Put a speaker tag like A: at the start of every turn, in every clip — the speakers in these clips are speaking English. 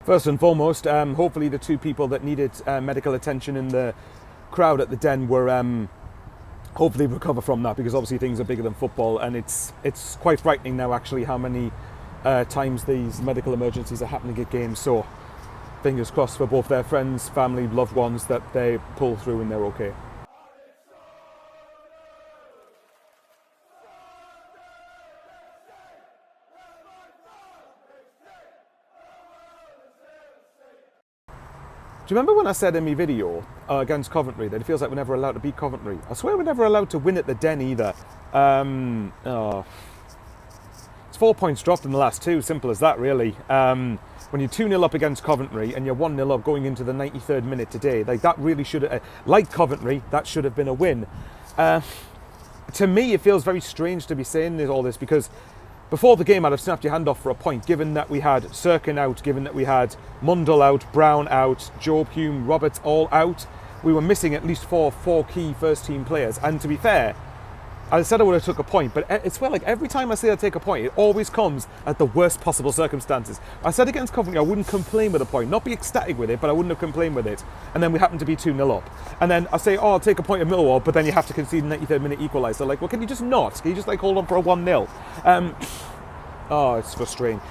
A: First and foremost, hopefully the two people that needed medical attention in the crowd at the Den were hopefully recover from that, because obviously things are bigger than football, and it's quite frightening now actually how many times these medical emergencies are happening at games. So fingers crossed for both their friends, family, loved ones that they pull through and they're okay. Do you remember when I said in my video against Coventry that it feels like we're never allowed to beat Coventry? I swear we're never allowed to win at the Den either. It's 4 points dropped in the last two, simple as that really. When you're 2-0 up against Coventry and you're 1-0 up going into the 93rd minute today, like that really should have, like Coventry, that should have been a win. To me, it feels very strange to be saying all this, because before the game I'd have snapped your hand off for a point, given that we had Sirkin out, given that we had Mundell out, Brown out, Job, Hume, Roberts all out. We were missing at least four key first team players, and to be fair, I said I would have took a point, but it's well, like every time I say I take a point, it always comes at the worst possible circumstances. I said against Coventry I wouldn't complain with a point, not be ecstatic with it, but I wouldn't have complained with it. And then we happened to be 2-0 up. And then I say, oh, I'll take a point at Millwall, but then you have to concede a 93rd minute equaliser. Like, well, can you just not? Can you just like hold on for a 1-0? Oh, it's frustrating.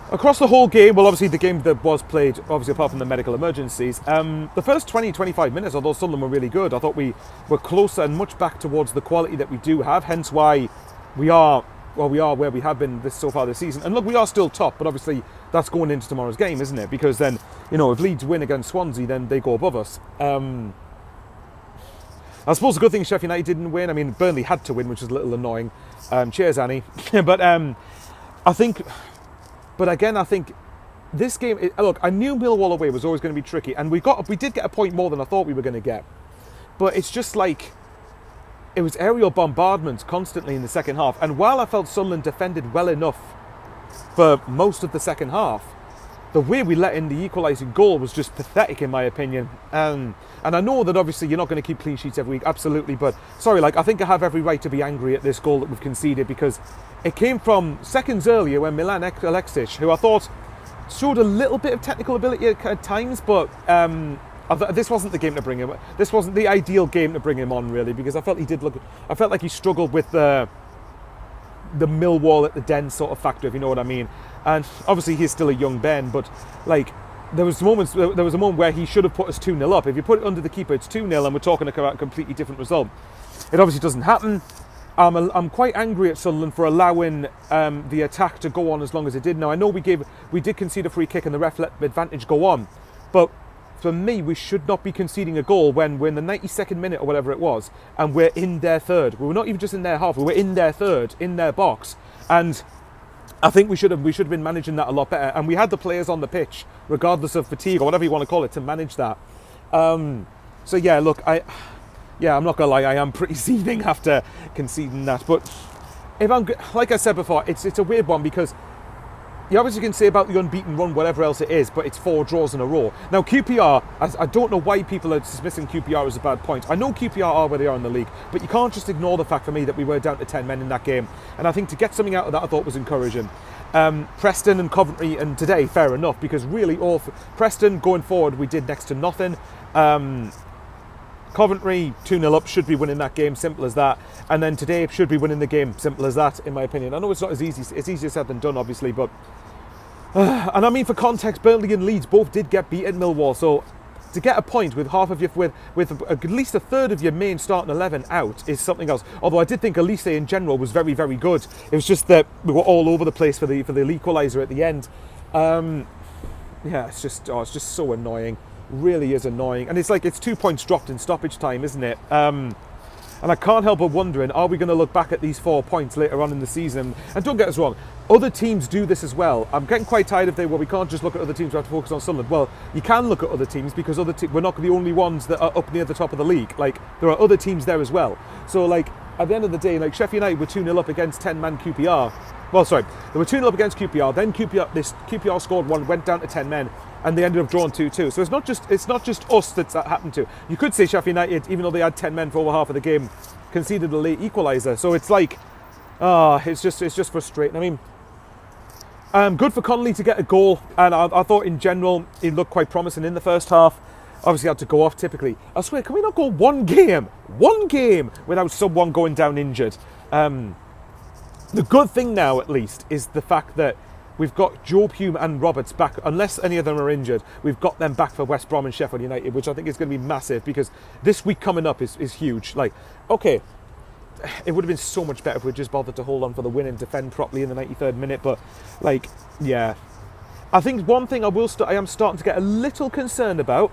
A: Across the whole game, well, obviously the game that was played, obviously apart from the medical emergencies, the first 20-25 minutes, although Sunderland were really good, I thought we were closer and much back towards the quality that we do have, hence why we are where we have been so far this season. And look, we are still top, but obviously that's going into tomorrow's game, isn't it? Because then, you know, if Leeds win against Swansea, then they go above us. I suppose the good thing Sheffield United didn't win. I mean, Burnley had to win, which is a little annoying. Cheers, Annie. But I think this game, look, I knew Millwall away was always going to be tricky, and we did get a point more than I thought we were going to get. But it's just like, it was aerial bombardment constantly in the second half, and while I felt Sunderland defended well enough for most of the second half, the way we let in the equalising goal was just pathetic in my opinion. And I know that obviously you're not going to keep clean sheets every week, absolutely, but sorry, like I think I have every right to be angry at this goal that we've conceded, because it came from seconds earlier when Milan Alexic, who I thought showed a little bit of technical ability at times, but this wasn't the game to bring him. This wasn't the ideal game to bring him on really, because I felt like he struggled with the Millwall at the Den sort of factor, if you know what I mean. And obviously he's still a young Ben, but like there was a moment where he should have put us 2-0 up. If you put it under the keeper, it's 2-0, and we're talking about a completely different result. It obviously doesn't happen. I'm quite angry at Sunderland for allowing the attack to go on as long as it did. Now I know we did concede a free kick and the ref let the advantage go on, but for me we should not be conceding a goal when we're in the 92nd minute or whatever it was, and we're in their third. We were not even just in their half; we were in their third, in their box, and I think we should have been managing that a lot better. And we had the players on the pitch, regardless of fatigue or whatever you want to call it, to manage that. So yeah, look, I'm not gonna lie, I am pretty seething after conceding that. But like I said before, it's a weird one, because you obviously can say about the unbeaten run, whatever else it is, but it's 4 draws in a row. Now QPR, I don't know why people are dismissing QPR as a bad point. I know QPR are where they are in the league, but you can't just ignore the fact for me that we were down to 10 men in that game. And I think to get something out of that, I thought was encouraging. Preston and Coventry and today, fair enough, because really Preston going forward, we did next to nothing. Coventry 2-0 up, should be winning that game, simple as that. And then today should be winning the game, simple as that, in my opinion. I know it's not as easy, it's easier said than done, obviously, but and I mean, for context, Burnley and Leeds both did get beat at Millwall, so to get a point with half of your with at least a third of your main starting 11 out is something else. Although I did think Elise in general was very, very good. It was just that we were all over the place for the equaliser at the end. Yeah, it's just so annoying. Really is annoying, and it's like it's 2 points dropped in stoppage time, isn't it? And I can't help but wondering, are we going to look back at these 4 points later on in the season? And don't get us wrong, other teams do this as well. I'm getting quite tired of we can't just look at other teams, we have to focus on Sunderland. Well, you can look at other teams, because we're not the only ones that are up near the top of the league. Like, there are other teams there as well. So, like, at the end of the day, like, Sheffield United were 2-0 up against 10-man QPR. Well, sorry, they were 2-0 up against QPR, then QPR scored one, went down to 10 men, and they ended up drawing 2-2. So it's not just us that happened to. You could say Sheffield United, even though they had 10 men for over half of the game, conceded a late equaliser. So it's like, it's just frustrating. I mean, Good for Connolly to get a goal, and I thought in general he looked quite promising in the first half. Obviously had to go off typically. I swear, can we not go one game without someone going down injured? The good thing now, at least, is the fact that we've got Job, Hume and Roberts back. Unless any of them are injured, we've got them back for West Brom and Sheffield United, which I think is going to be massive, because this week coming up is huge. Like, okay, it would have been so much better if we just bothered to hold on for the win and defend properly in the 93rd minute, but, like, yeah. I think one thing I am starting to get a little concerned about,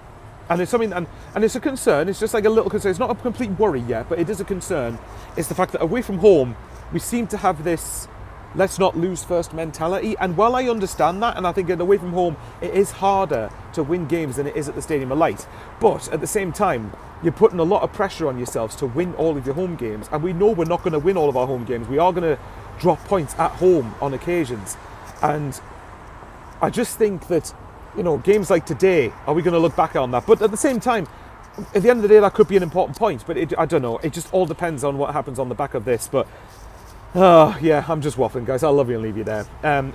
A: and it's something, and it's a concern, it's just like a little concern, it's not a complete worry yet, but it is a concern, it's the fact that away from home, we seem to have this let's not lose first mentality. And while I understand that, and I think away from home, it is harder to win games than it is at the Stadium of Light. But at the same time, you're putting a lot of pressure on yourselves to win all of your home games. And we know we're not going to win all of our home games. We are going to drop points at home on occasions. And I just think that, you know, games like today, are we going to look back on that? But at the same time, at the end of the day, that could be an important point. But I don't know. It just all depends on what happens on the back of this. But yeah, I'm just waffling, guys. I'll love you and leave you there.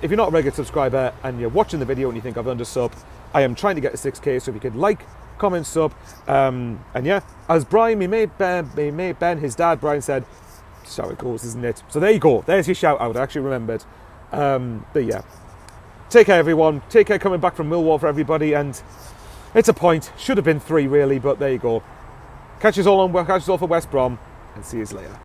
A: If you're not a regular subscriber and you're watching the video and you think I've earned a sub, I am trying to get to 6k, so if you could like, comment, sub. And yeah, as Brian, my mate Ben, his dad, Brian said, that's how it goes, isn't it? So there you go. There's your shout out. I actually remembered. But yeah, take care, everyone. Take care coming back from Millwall for everybody. And it's a point. Should have been 3, really, but there you go. Catch us all for West Brom, and see you later.